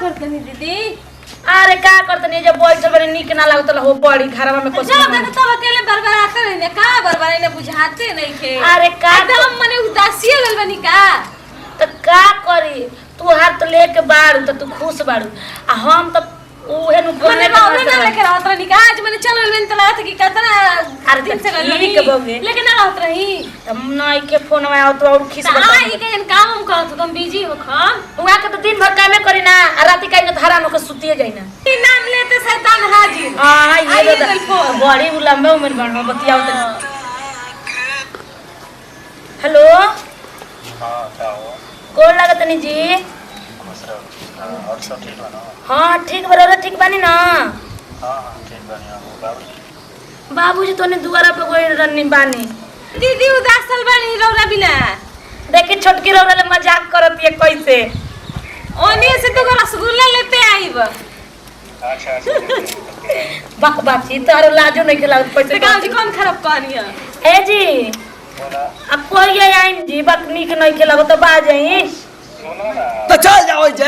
करतनी दीदी? अरे का करतनी जब बैठल बने निक ना लागत हो बड़ी घरवा में कुछ जा देख तो अकेले बरबराते रहने का बरबराई ने बुझाते नहीं खे। अरे का एकदम मने उदासी हो गइल बनी का। तो का करी तू हाथ लेके बाड़ू तो तू खुश बाड़ू आ हम तो ओहे नु मने रौरे ना लेके रहत रही का। आज मैंने चल गइल त लागत कि कितना अरे दिन से गइल ठीक बगे लेकिन ना रहत रही हम नई के फोन में आओ तो और खिस बता आई के इन काम हम करत तुम बिजी हो खम। हुआ के तो दिन भर कामे करी ना आ राती काई के धारा नो के सुतिए जाई ना। ई नाम लेते शैतान हाजिर। हां ये तो बड़ी लंबे उम्र बन बतियाओ तो। हेलो हां क्या हो गोर लागत नहीं जी। और सब ठीक है ना? हाँ ठीक बराबर ठीक बानी ना। हाँ ठीक बानी बाबूजी। बाबूजी तो ने दुआरा पे कोई रन्नी बानी। दीदी उदासल बनी रौरा बिना। देखी छोटकी रौरा ले मजाक करत ये कैसे। ओने से तो रसगुल्ला लेते आईब। अच्छा अच्छा बक बाची तारो लाजो नहीं खिलाओ पैसे गांव जी कौन खराब कहानी है। ए जी बोला अब कोई आइन जी बक नीक नहीं खिलाओ तो बा जाई। सुनो ना तो चल जाओ जे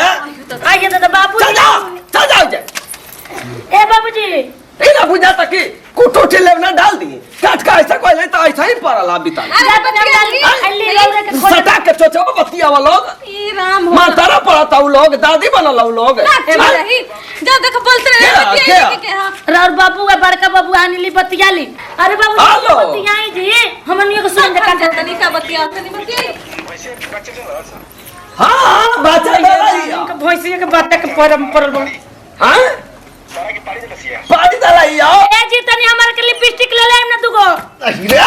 आइए तो बाबू चल जाओ जे ए बाबूजी इना बुझा तक कुटो ठेले ना डाल दी काट का ऐसा कोई नहीं तो ऐसा ही पड़ल बिता अरे बतिया अल्ली रौरा के खोल सटा के चोचो बतिया वाला लोग ई राम हो। मां तारा पड़ता उ लोग दादी बनल उ लोग रही जा देख बोलते रहे बतिया के हां राउर बाबू का बड़का बाबू आनीली बतियाली। अरे बाबू हेलो। बतियाई जी हमनियो के सुन का तनी का बतिया तनी बतिया। वैसे बच्चे चल रहा हां बाचा गई के भैंसिया के बात के परम परल हां सारा की पानी दे लसिया पानी डालाई आओ ए जी तनी हमार के लिपस्टिक ले लेम ना दुगो। अरे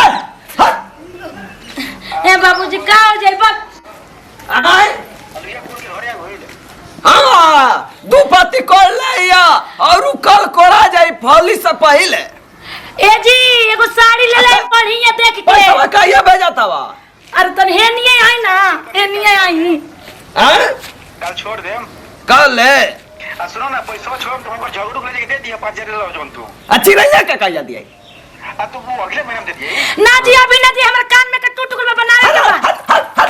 ए बाबूजी का हो जाई बक आय अलिया पूरी घरे होइले हां दू पत्ती कोल लिया और कल कोड़ा जाई फली से पहले। ए जी एगो साड़ी ले ले बढ़िया देख के। पैसा काया भेजा तवा अरे तन हे नहीं आई ना हे नहीं आई। हैं कल छोड़ देम कल ले आ सुनो ना पैसा छोड़ तुम पर झगड़ू ले के दे दिया 5000 लो जोन तू अच्छी रहिया का काया दिया आ तू वो अगले महीने में दे दिए ना जी अभी ना जी हमर कान में के टूट गल बनावे के बा।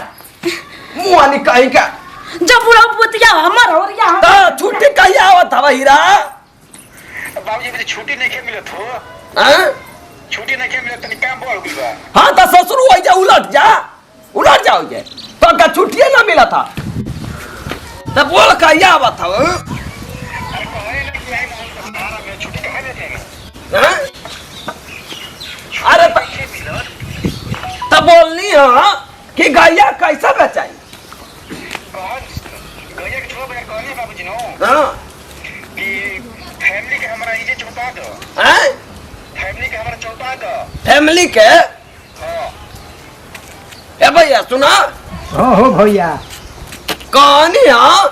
मुआनी कहीं का जब बुढ़ा पुतिया हमर हो रिया तो छुट्टी कहिया आवत हवा हीरा बाबूजी मुझे छुट्टी नहीं के मिलत हो हैं छुट्टी नहीं के मिलत तनी काम बढ़ गइल बा हां तो ससुर हो जा उलट जाओ जे तो का छुट्टी ना मिला था तब बोल कहिया आवत हवा अरे कहले ना कि आई हमारा में छुट्टी कहां देते हैं हैं अरे के मिलत तब बोलनी हां कि गैया कैसा बेचाई कौन गया के छोड़ बगैर कहनी बाबूजी नो हां कि फैमिली के हमारा इजे चौथा दो हैं फैमिली के हमारा चौथा दो फैमिली के हां ए भैया सुना हो भैया कहानी हां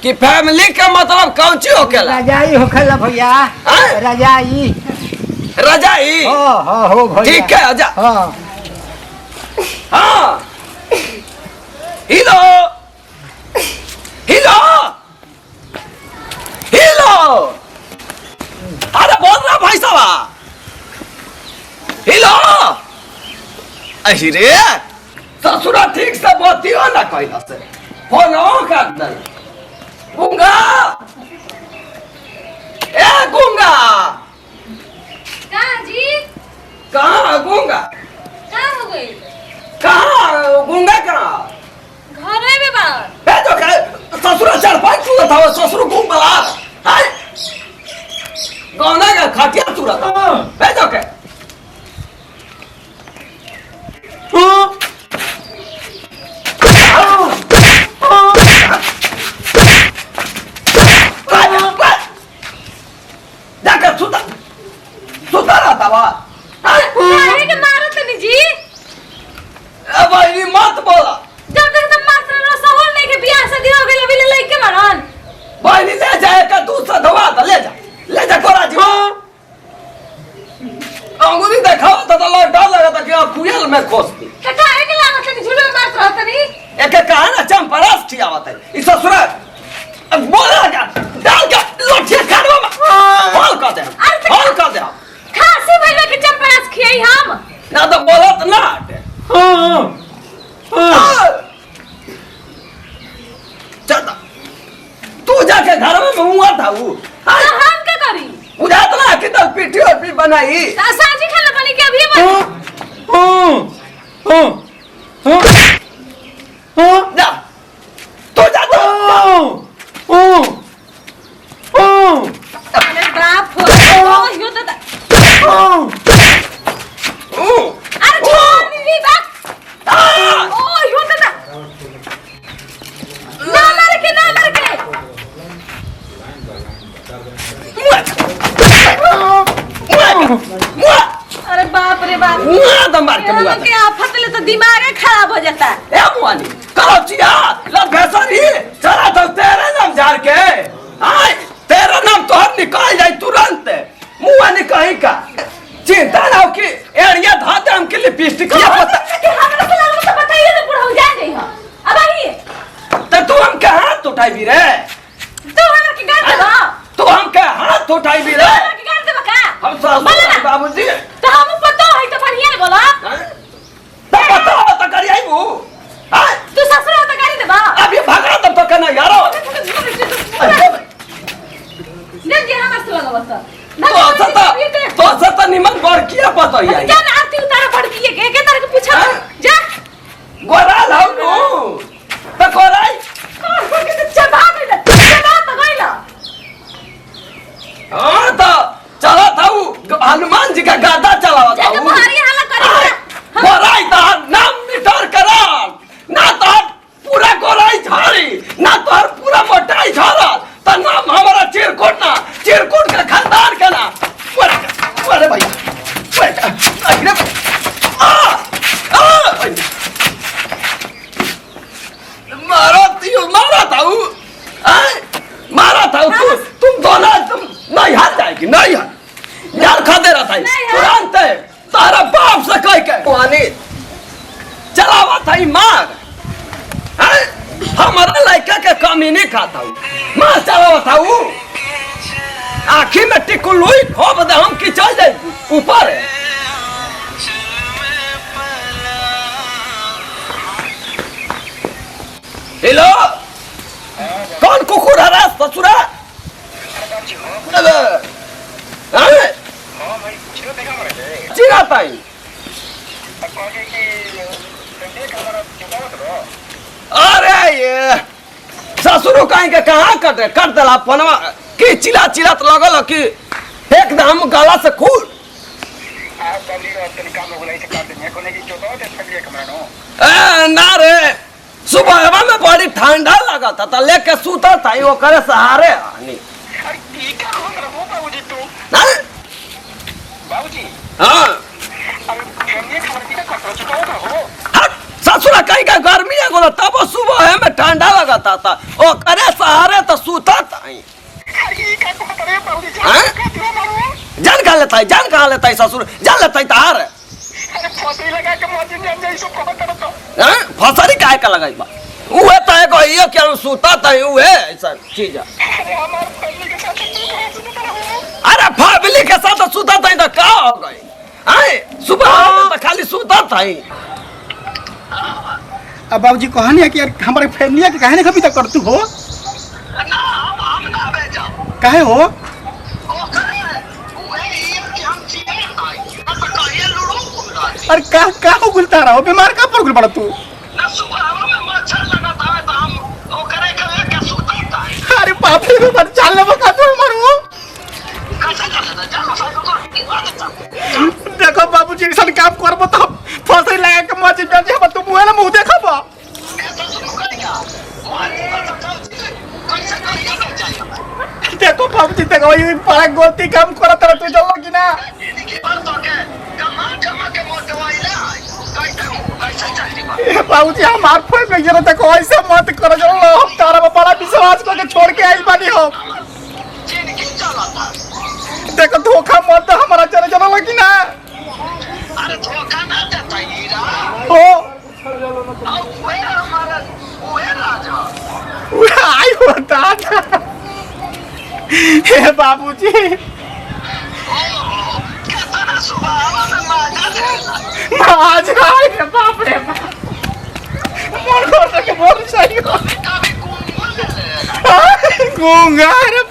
कि फैमिली का मतलब कौन ची होकेला रजाई होखेला भैया हैं? रजाई रजाई हो भैया ठीक है आजा हाँ हाँ हिलो हिलो हिलो अरे बोल रहा भाई साहब हिलो अरे ससुरा ठीक से बतियो ना कहला से फोन कर दे गुंगा ए गुंगा का जी कहाँ गुंगा का हो गई कहाँ गुंगा कहाँ घरे में बा। ए तो क्या ससुरा चार पांच सूरत था वो ससुर घूम बला है गौना का खटिया सूरत था ए तो क्या जाकर सुता रहता बा काहे के मारत नहीं जी। ए भाई मत बोला जब तक तुम मास्टर रो सहल नहीं के बियाह शादी हो गइल अभी ले के मारन। भाई ले जाए का दूध से धवा था ले जा कोरा जी अंगुली देखाओ तो डर लगा था कि कुयल में खोसती का काहे के लागत नहीं झूले में मारत रहत नहीं। एक कहा ना चंपरास खियावत है इस ससुरा बोला क्या डाल के लोटिया खानवा में हॉल कर दे खासी भइल के चंपरास खियाई हम। ना तो बोलत ना चल तू तो हुआ था वो तो हम क्या करी बुझात ना कि तो पीठी और पीठ बनाई साजी खाना बनी के अभी जा तो जा तो अरे बाप हो यो तो अरे छोड़ दी बात ओ यो तो ना मर के अरे बाप रे बाप तो मार के बुआ के आफत ले तो दिमाग खराब हो जाता है ए मुआनी करो चिया ला भैसरी चला तो तेरे नाम झाड़ के आय तेरा नाम तो हम निकाल जाए तुरंत मुआनी कहीं का चिंता ना हो कि एड़िया धाते हम के लिपस्टिक ये पता कि हमरा से लागो तो बताइए तो पूरा हो जाए गई हो अब आइए तो तू हम के हाथ उठाई भी रे तो हमरा के गाड़ देबो तू हम के हाथ उठाई भी रे हमरा के गाड़ देबो का हम सासू बाबूजी तो हम पता है तो बढ़िया बोलो तो पता हो तो करी आई वो हां तू ससुर तो गाड़ी देबो अब ये भागना तब तो करना यारो जब जे हमर से लगाव तो सता निमन पर किया पता ही आई जान आरती उतारा पड़ दिए के तारे के पूछा जा गोरा लाऊ नु तो कोराई के चबा दे चबा तो गइला हां तो चला था वो हनुमान जी का गादा चलावा था जब तुम्हारी हालत करी गोराई तो नाम मिटार करा ना तो पूरा गोराई झाड़ी ना तो पूरा मोटाई झाड़ा तो नाम हमारा चिरकुट का खानदान का ना अरे भाई अरे मारा था तुम दोनों तुम नहीं हार जाएगी नहीं हार यार खा दे रहा था तुरंत तारा बाप से कह के वानी चलावा था ही मार हमारा लड़का के कमी नहीं खाता हूँ मार चलावा था वो आखिर में टिकुलुई खोप दे हम की चल जाए ऊपर हेलो कौन कुकुर है रे ससुरा चिरा ताई अरे ये ससुरो कहीं के कहाँ कट देला फोनवा की चिल्ला तो लगल कि एकदम गला से खून ना रे सुबह में बड़ी ठंडा लगा था लेके सूता था वो करे सहारे आनी हाँ ससुरा कहीं का गर्मी है गोला तब सुबह में ठंडा लगा था वो करे सहारे तो सूता था जान कहा लेता है ससुर जान लेता है तार फसरी काहे का लगाई बा उहे तो एगो ये क्या सूता था उहे ऐसा चीज अरे फैमिली के साथ सूता था तो का हो गई आए सुबह तो खाली सूता था अब बाबूजी कहानी है कि यार हमारे फैमिली के काहे नहीं कभी तक करतू हो काहे हो अरे का हो गुलता रहो बीमार का पर गुल पड़ा तू अरे बाप रे बाप चल ले बका तू मरो देखो बाबूजी ऐसा काम करबो तो फसरी लगा के मच जाए हम तू मुंह ना मुंह देखबो देखो बाबूजी देखो ये बड़ा गलती काम करत रह तू चलो कि ना बाबूजी हमार फोन में जरा देखो ऐसे मत करो जो हम तारा पर बड़ा विश्वास करके छोड़ के आई बानी हो देखो धोखा मत हमारा चले चलो लगी ना अरे धोखा ना देता हीरा हो ओए हमारा ओए राजा आई हो दादा हे बाबूजी कितना सुबह में मांगा दे आज आए बाप रे बाप मन कर के बोल सही हो कभी गूंगा गूंगा रे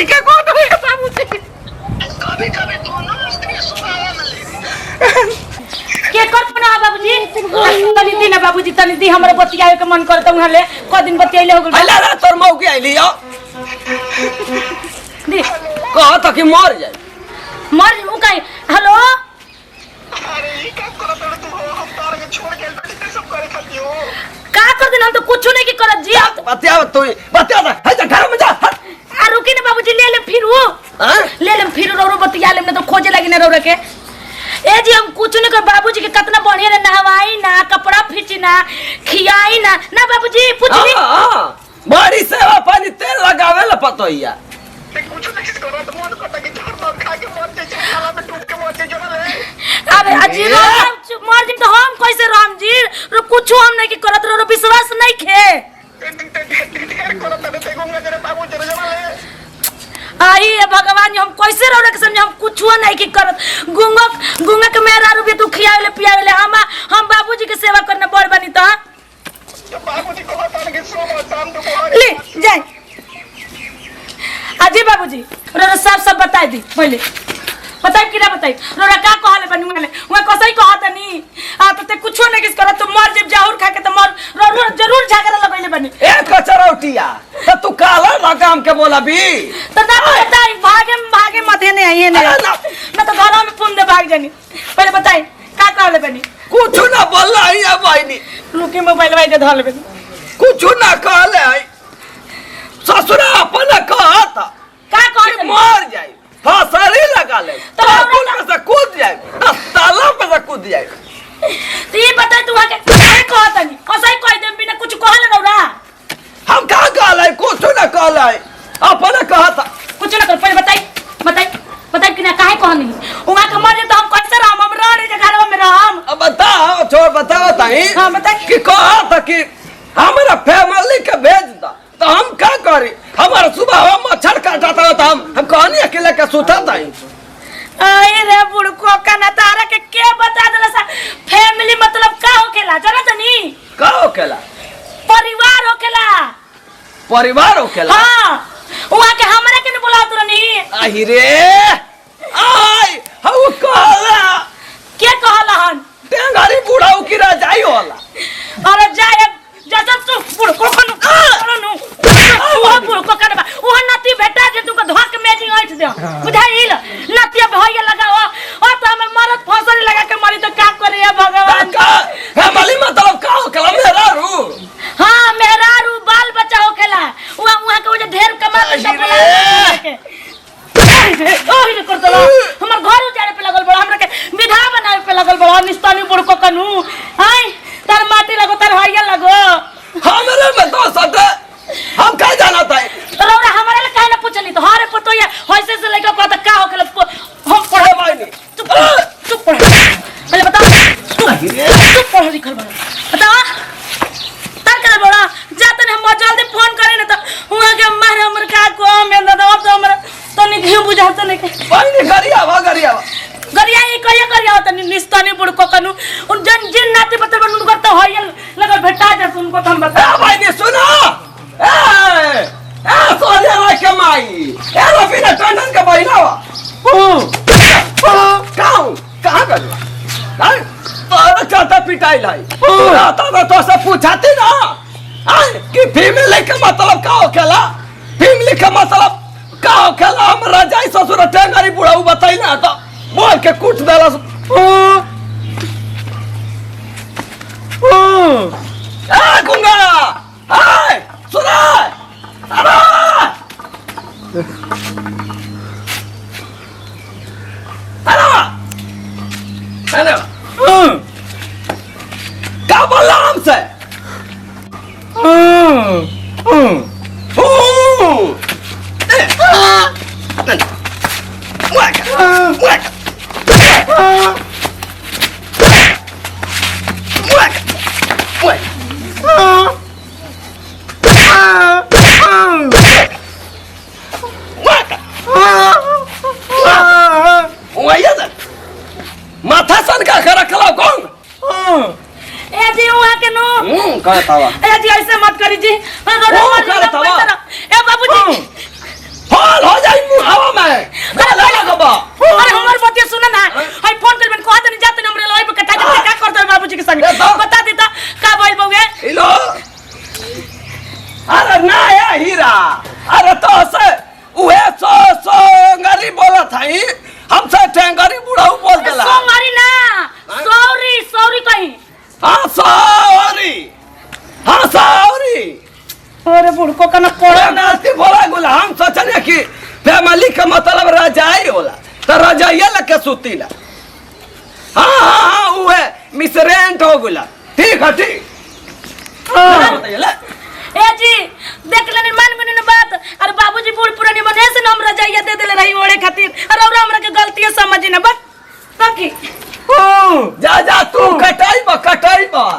ठीक है कौन है बाबूजी कभी कभी दोनों स्त्री सुबह में ले के कर ना बाबूजी तनी दी ना बाबूजी तनी दी हमरे बतियाए के मन करत उहाँ ले क दिन बतियाइले हो गेल अल्लाह रे तोर मौक के आइली हो दी कह त कि मर जाए मर उ काई हेलो अरे ये क्या करत है तू हम तार के छोड़ के बैठे सब करे खाती हो का कर दिन हम तो कुछ नहीं की करत जी आप बतिया तू बतिया जा है घर में जा आ रुकी ना बाबूजी ले फिर वो हां ले फिर रो बतिया ले तो खोजे लगी ना रो के ए जी हम कुछ नहीं कर बाबूजी के कितना बढ़िया रे नहवाई ना कपड़ा फीची ना खियाई ना ना बाबूजी पूछली हां बड़ी सेवा पानी तेल लगावे ला पतोइया ते कुछ नहीं करो तो मन करता कि झाड़ मार खा के मर जाए खाला में डूब के मर जाए जरा ले अबे अजी मर जी तो हम कैसे राम जी रो कुछ हम नहीं की करत रो विश्वास नहीं खे ढेर करत है ते गंगा जरे बाबू जरा ले आई है भगवान हम कैसे रह के समझ हम कुछ नहीं की करत गुंगा के मेरा रुपये तू खियावे ले पियावे ले हम बाबूजी के सेवा करने बड़ बनी तो बाबूजी को बता के सो शाम को ले जाए अजी बाबूजी रो सब बता दी पहले बताई कि ना बताई रोरा का कहले बनी वाले वो कसई कहत नहीं आ तो ते कुछो नहीं किस करत तो मर जब जाहुर खा के तो मर रो जरूर झगड़ा लगैले बनी ए कचरौटिया तो तू काला लगाम के बोला भी तो ना बताई भागे मथे नहीं आई नहीं मैं तो घरों में पुन दे भाग जानी पहले बताई का कहले बनी कुछ ना बोला है बहनी रुकी मोबाइल वाई के धल बनी कुछ ना कहले है ससुरा अपन कहत का कहले मर जाए फांसरी लगा ले तो पुल पे से कूद जाए तालाब पे से कूद जाए तो ये बता तू आके काय कहत नहीं कसई कह दे बिना कुछ कहले रौरा हम का कहले कुछ ना कहले अपन कहत कुछ ना कर पहले बताई कि ना काहे कहनी उहा के मर तो हम कैसे रहम हम रह रे घरवा में रहम अब बताओ छोड़ बताओ ताई हां बताई कि कहत कि हमरा फैमिली के भेज दा तो हम क्या करी हमारा सुबह मच्छर काटता था हम कहानी अकेले का सोता था आई रे बुड़को कना तारा के बता देला सा फैमिली मतलब का होखेला जरा तनी का होखेला परिवार होखेला हां वहां के हमरा के न बुलात रहनी आही रे आई हउ कहला के कहला हन टेंगारी बुढ़ाऊ की रजाई होला अरे जाए जैसा तू बुड़को कनु करनु वो बुड़को करबा वो नती बेटा जे तुका धक मेजिंग आइठ दे बुझाइल नती भइया लगाओ और तो हम मरत फसरी लगा के मरी तो का करे भगवान का फैमिली मतलब का होखेला मेरा रू हां मेरा रू बाल बच्चा होखेला वहां के वजह ढेर कमा के सब के ओही ने कर दला हमर घर उजाड़े पे लगल बड़ा हमरा के विधा बनावे पे लगल बड़ा निस्तानी बुड़को कनु हाय तार माटी लगो तार हइया लगो हमरे में तो सट हम का जाना था रौरा हमारे लिए काहे ना पूछली तो हारे पतो या होइसे से लेके कहता का होखेला हम पढ़े भाई चुप पढ़ पहले बता चुप पढ़ लिखल बड़ा बता तार कर बड़ा जाते हम जल्दी फोन करे ना तो हुआ के मारे हमर का को में दादा अब तो हमर तो नहीं घिउ बुझाते नहीं के पानी गरिया गरिया ये करिया होता निस्तानी बुड़को कनु उन जिन नाते बतर बन उनको तो होइल लगा भेटा जा उनको तो हम बता भाई ने सुनो ए सोनिया ला के माई ए रफीना टंडन का बहिनावा कहां गया तोरा चाहता पिटाई लाई आता तो सब पूछाती ना कि फैमिली का मतलब का होखेला फैमिली का मतलब का होखेला हम रजाई ससुर टेंगारी बुढ़ाऊ बताई ना तो बोल के कुट देला ए गुंगा हाय सुना हेलो क्या बोला हमसे माथा सन का खरा खला कौन ए जी वहां के नो कहतावा ए जी ऐसे मत करी जी ए बाबूजी हो बोल हो जाई मुहावा में बोल लगबा अरे हमर बतिया सुन ना हाय फोन कर बन कहत नहीं जात नंबर लई पे कटा का करत बाबूजी के संग बता देता का बोल बउए हेलो अरे ना या हीरा अरे तो से उहे सो गरी बोलत हई हमसे टेंगरी बुढ़ाऊ बोल देला सोंगारी ना सॉरी कहीं हां सॉरी अरे बुढ़को का ना कोड़ा नास्ती बोला गुला हम सोचने कि फैमिली का मतलब रजाई होला तो रजाइया लके सुतीला हाँ वो है मिसरेंट हो गुला ठीक है ठीक ए जी देख लेनी मान गुनी ने बात अरे बाबूजी बूढ़ पुरानी बने से हम रजाइया दे देले रही ओड़े खातिर अरे हमरा के गलती समझी ना बस तकी जा तू कटाई बा